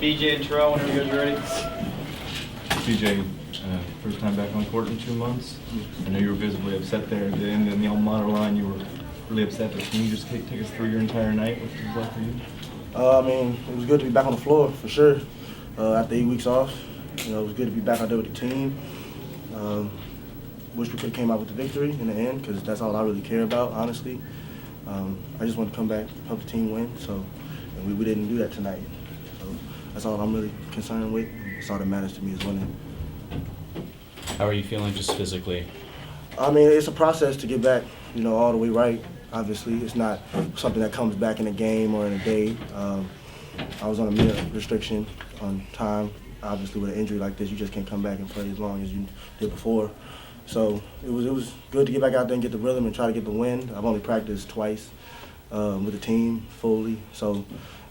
BJ and Terrell, whenever you guys are ready. BJ, first time back on court in 2 months. I know you were visibly upset there at the end in the alma mater line. You were really upset, but can you just take us through your entire night? What was it like for you? It was good to be back on the floor for sure. After 8 weeks off, it was good to be back out there with the team. Wish we could have came out with the victory in the end, because that's all I really care about, honestly. I just want to come back, help the team win. And we didn't do that tonight. So that's all I'm really concerned with. That's all that matters to me is winning. How are you feeling just physically? It's a process to get back, all the way right. Obviously, it's not something that comes back in a game or in a day. I was on a minute restriction on time. Obviously, with an injury like this, you just can't come back and play as long as you did before. So it was good to get back out there and get the rhythm and try to get the win. I've only practiced twice with the team fully. So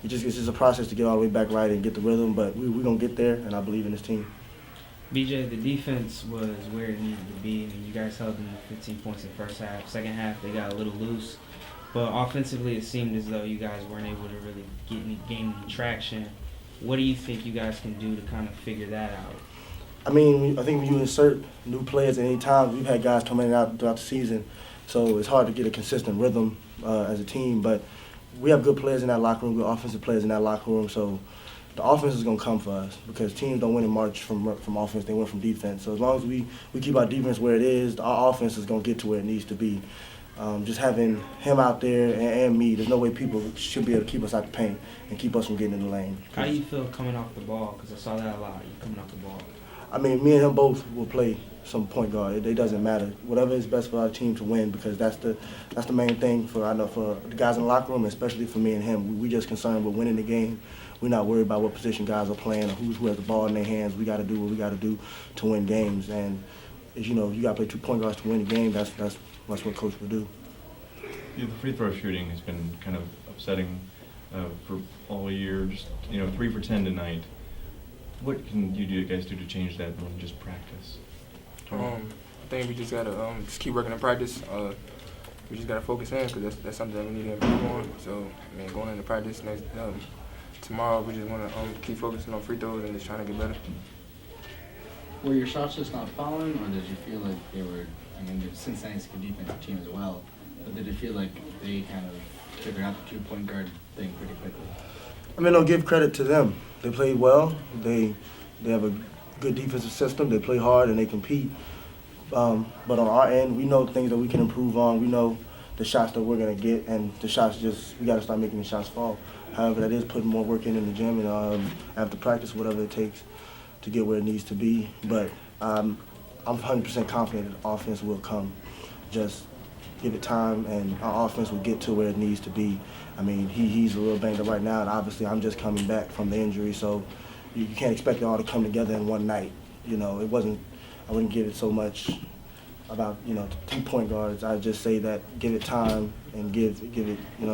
it's just a process to get all the way back right and get the rhythm. But we're going to get there, and I believe in this team. BJ, the defense was where it needed to be. You guys held them to 15 points in the first half. Second half, they got a little loose. But offensively, it seemed as though you guys weren't able to really gain any traction. What do you think you guys can do to kind of figure that out? I think when you insert new players at any time, we've had guys come in and out throughout the season, so it's hard to get a consistent rhythm as a team. But we have good players in that locker room, good offensive players in that locker room, so the offense is going to come for us because teams don't win in March from offense, they win from defense. So as long as we keep our defense where it is, our offense is going to get to where it needs to be. Just having him out there and me, there's no way people should be able to keep us out the paint and keep us from getting in the lane. How do you feel coming off the ball? Because I saw that a lot, you coming off the ball. Me and him both will play some point guard. It doesn't matter. Whatever is best for our team to win, because that's the main thing for the guys in the locker room, especially for me and him. We just concerned with winning the game. We're not worried about what position guys are playing or who has the ball in their hands. We got to do what we got to do to win games. And as you know, you got to play 2 point guards to win the game. That's what coach will do. Yeah, the free throw shooting has been kind of upsetting for all year. Just 3 for 10 tonight. What can you guys do to change that and just practice? I think we just gotta just keep working in practice. We just gotta focus in because that's something that we need to improve on. So going into practice tomorrow, we just wanna keep focusing on free throws and just trying to get better. Were your shots just not falling, or did you feel like they were? Cincinnati's a good defensive team as well, but did it feel like they kind of figured out the 2 point guard thing pretty quickly? I'll give credit to them. They played well. They have a good defensive system. They play hard and they compete. But on our end, we know things that we can improve on. We know the shots that we're gonna get, and the shots we gotta start making the shots fall. However, that is putting more work in the gym and after practice, whatever it takes to get where it needs to be. But I'm 100% confident that the offense will come. Just give it time, and our offense will get to where it needs to be. He's a little banged up right now, and obviously I'm just coming back from the injury, so you can't expect it all to come together in one night. I wouldn't give it so much about 2 point guards. I'd just say that give it time and give it a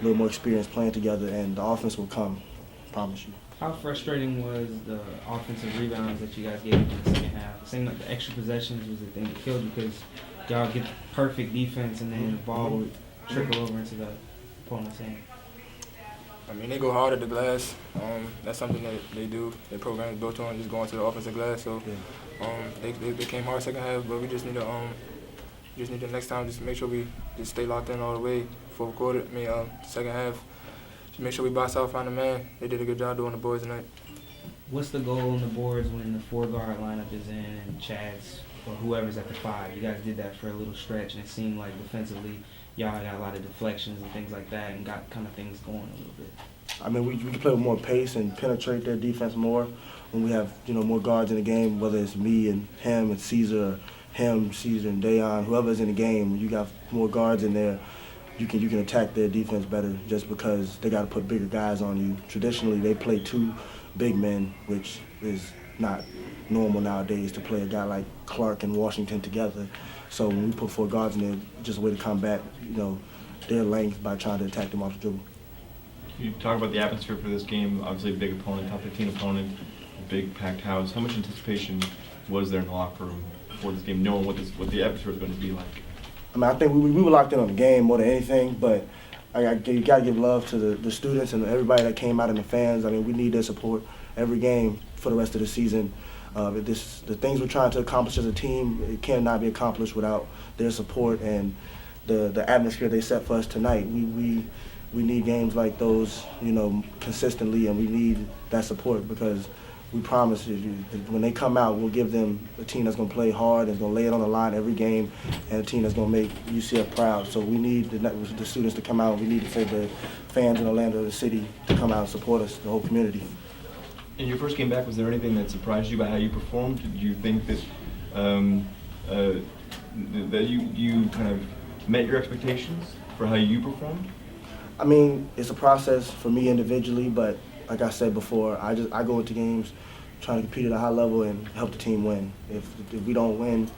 little more experience playing together, and the offense will come. I promise you. How frustrating was the offensive rebounds that you guys gave in the second half? It seemed like the extra possessions was the thing that killed you because y'all get perfect defense and then the ball would trickle over into the opponent's hand. They go hard at the glass. That's something that they do. Their program is built on just going to the offensive glass. So they came hard second half, but we just need to next time just make sure we just stay locked in all the way. Fourth quarter, second half, just make sure we box out, find a man. They did a good job doing the boys tonight. What's the goal on the boards when the 4 guard lineup is in and Chad's or whoever's at the 5? You guys did that for a little stretch, and it seemed like defensively y'all got a lot of deflections and things like that and got kind of things going a little bit. We can play with more pace and penetrate their defense more when we have more guards in the game, whether it's me and him and Caesar, or him, Caesar and Dayon, whoever's in the game. When you got more guards in there, you can attack their defense better just because they got to put bigger guys on you. Traditionally, they play 2 big men, which is not normal nowadays to play a guy like Clark and Washington together. So when we put 4 guards in there, just a way to combat their length by trying to attack them off the dribble. You talk about the atmosphere for this game. Obviously, a big opponent, top 15 opponent, a big packed house. How much anticipation was there in the locker room before this game, knowing what the atmosphere was going to be like? I think we were locked in on the game more than anything, but you got to give love to the students and everybody that came out and the fans. I mean, we need their support every game for the rest of the season. The things we're trying to accomplish as a team, it cannot be accomplished without their support and the atmosphere they set for us tonight. We need games like those, consistently, and we need that support because we promise you, when they come out, we'll give them a team that's going to play hard and going to lay it on the line every game, and a team that's going to make UCF proud. So we need the students to come out. We need the fans in Orlando, the city, to come out and support us, the whole community. In your first game back, was there anything that surprised you about how you performed? Did you think that that you kind of met your expectations for how you performed? I mean, it's a process for me individually, but like I said before, I go into games trying to compete at a high level and help the team win. If we don't win,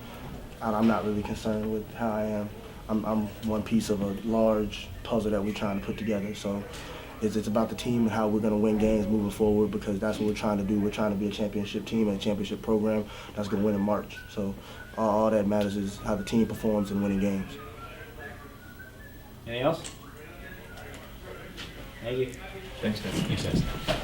I'm not really concerned with how I am. I'm one piece of a large puzzle that we're trying to put together. So it's about the team and how we're going to win games moving forward because that's what we're trying to do. We're trying to be a championship team and a championship program that's going to win in March. So all that matters is how the team performs in winning games. Anything else? Thank you. Thanks, guys. Thanks, guys.